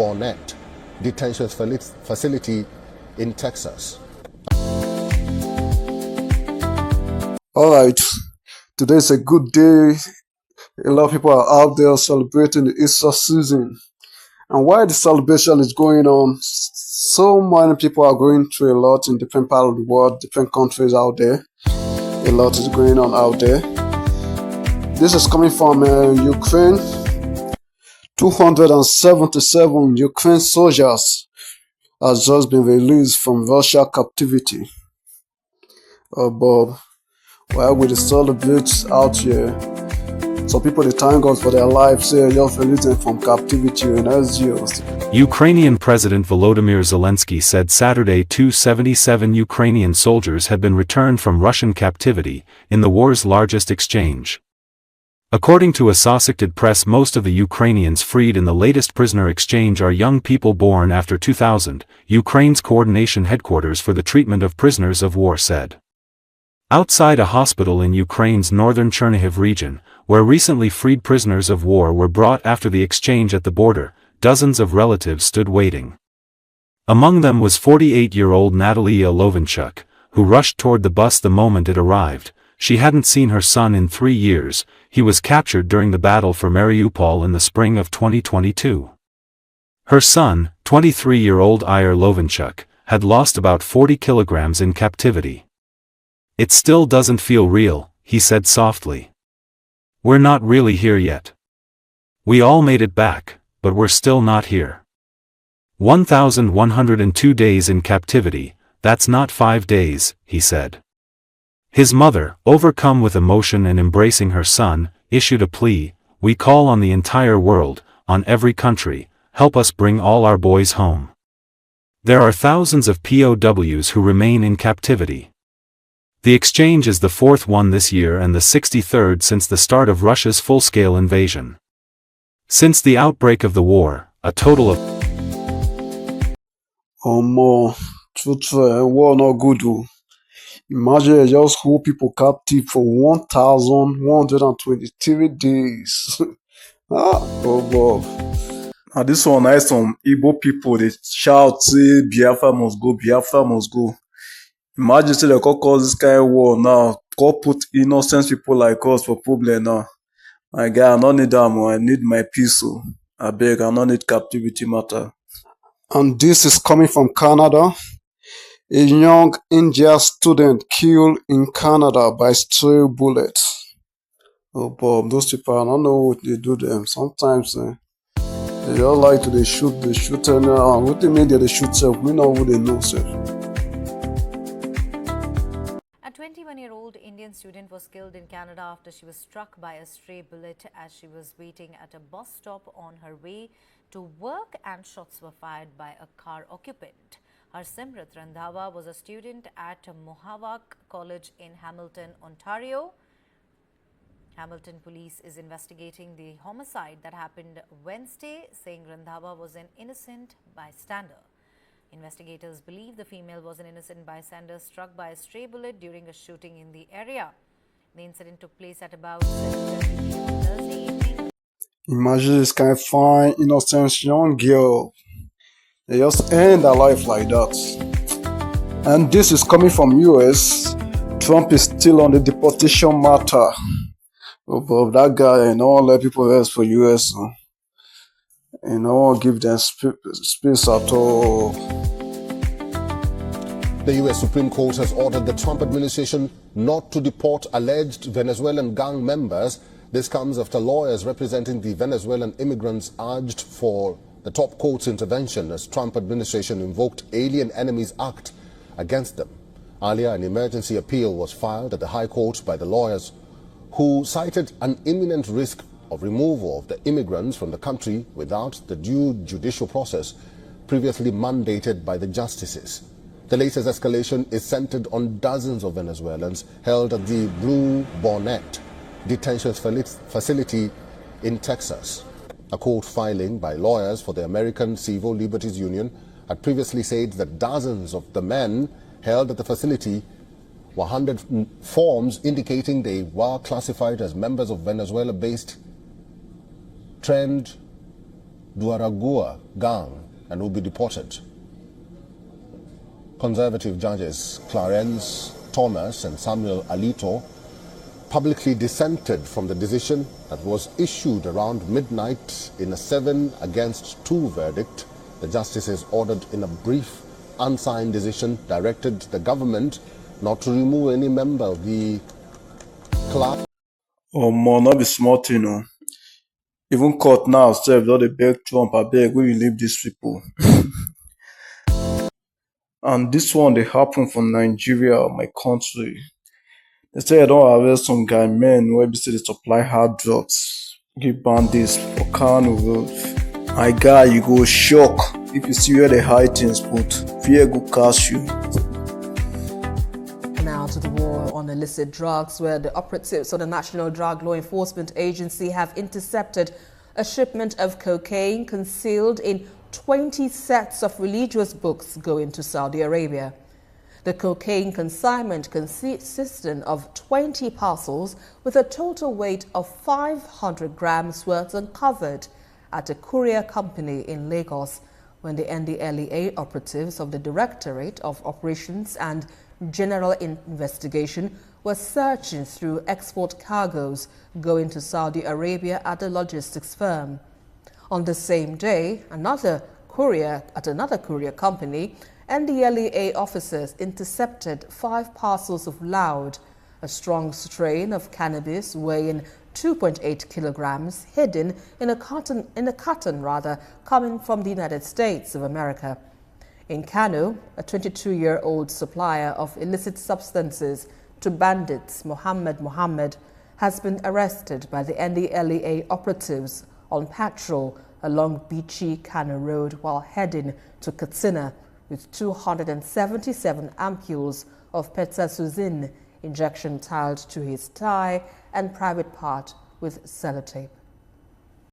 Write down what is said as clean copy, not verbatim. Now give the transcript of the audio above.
Barnett detention facility in Texas. All right, today is a good day. A lot of people are out there celebrating the Easter season. And while the celebration is going on, so many people are going through a lot in different parts of the world, different countries out there. A lot is going on out there. This is coming from Ukraine. 277 Ukrainian soldiers has just been released from Russia captivity. But while we celebrate out here, some people they thank God for their lives, say just release them from captivity and exile. Ukrainian President Volodymyr Zelensky said Saturday 277 Ukrainian soldiers had been returned from Russian captivity, in the war's largest exchange. According to Associated Press, most of the Ukrainians freed in the latest prisoner exchange are young people born after 2000, Ukraine's coordination headquarters for the treatment of prisoners of war said. Outside a hospital in Ukraine's northern Chernihiv region, where recently freed prisoners of war were brought after the exchange at the border, dozens of relatives stood waiting. Among them was 48-year-old Natalia Lovinchuk, who rushed toward the bus the moment it arrived. She hadn't seen her son in 3 years. He was captured during the battle for Mariupol in the spring of 2022. Her son, 23-year-old Ihor Lovinchuk, had lost about 40 kilograms in captivity. "It still doesn't feel real," he said softly. "We're not really here yet. We all made it back, but we're still not here." 1,102 days in captivity, that's not 5 days, he said. His mother, overcome with emotion and embracing her son, issued a plea: "We call on the entire world, on every country, help us bring all our boys home." There are thousands of POWs who remain in captivity. The exchange is the 4th one this year and the 63rd since the start of Russia's full-scale invasion. Since the outbreak of the war, a total of war not good. Imagine they just hold people captive for 1,123 days. Bob. Now this one, I some Igbo people, they shout, say, Biafra must go, Biafra must go. Imagine say they could cause this kind of war now. God put innocent people like us for problem now. My guy, I don't need them. I need my peace. So I beg, I don't need captivity matter. And this is coming from Canada. A young Indian student killed in Canada by stray bullets. Bob, those people, I don't know what they do to them. Sometimes they just like to they shoot and what they mean they shoot self. We know who they know self. A 21-year-old Indian student was killed in Canada after she was struck by a stray bullet as she was waiting at a bus stop on her way to work, and shots were fired by a car occupant. Harsimrat Randhawa was a student at Mohawk College in Hamilton, Ontario. Hamilton police is investigating the homicide that happened Wednesday, saying Randhawa was an innocent bystander. Investigators believe the female was an innocent bystander struck by a stray bullet during a shooting in the area. The incident took place at about 7:30 p.m. Thursday evening. Imagine this kind of fine, innocent young girl. They just end their life like that. And this is coming from US. Trump is still on the deportation matter. But that guy, let people rest for US. Give them space at all. The U.S. Supreme Court has ordered the Trump administration not to deport alleged Venezuelan gang members. This comes after lawyers representing the Venezuelan immigrants urged for the top court's intervention as Trump administration invoked Alien Enemies Act against them. Earlier, an emergency appeal was filed at the High Court by the lawyers who cited an imminent risk of removal of the immigrants from the country without the due judicial process previously mandated by the justices. The latest escalation is centered on dozens of Venezuelans held at the Blue Barnett detention facility in Texas. A court filing by lawyers for the American Civil Liberties Union had previously said that dozens of the men held at the facility were handed forms indicating they were classified as members of Venezuela-based Trend Duaragua gang and will be deported. Conservative judges Clarence Thomas and Samuel Alito publicly dissented from the decision that was issued around midnight in a 7-2 verdict. The justices ordered in a brief, unsigned decision directed the government not to remove any member of the class. Oh, man, not be smart, you know. Even court now, sef, don dey beg Trump, abeg, will you leave these people? And this one, they happen for Nigeria, my country. They say I don't arrest some guy men where be say they supply hard drugs. Give bandits for Kano road. My guy, you go shock if you see where they hide things, but fear go catch you. Now to the war on illicit drugs, where the operatives of the National Drug Law Enforcement Agency have intercepted a shipment of cocaine concealed in 20 sets of religious books going to Saudi Arabia. The cocaine consignment consisted of 20 parcels with a total weight of 500 grams was uncovered at a courier company in Lagos when the NDLEA operatives of the Directorate of Operations and General Investigation were searching through export cargoes going to Saudi Arabia at a logistics firm. On the same day, another courier company, NDLEA officers intercepted 5 parcels of loud, a strong strain of cannabis weighing 2.8 kilograms, hidden in a carton coming from the United States of America. In Kano, a 22-year-old supplier of illicit substances to bandits, Mohammed, has been arrested by the NDLEA operatives on patrol along Beachy Kano Road while heading to Katsina with 277 ampules of Petasuzin injection tied to his tie and private part with sellotape.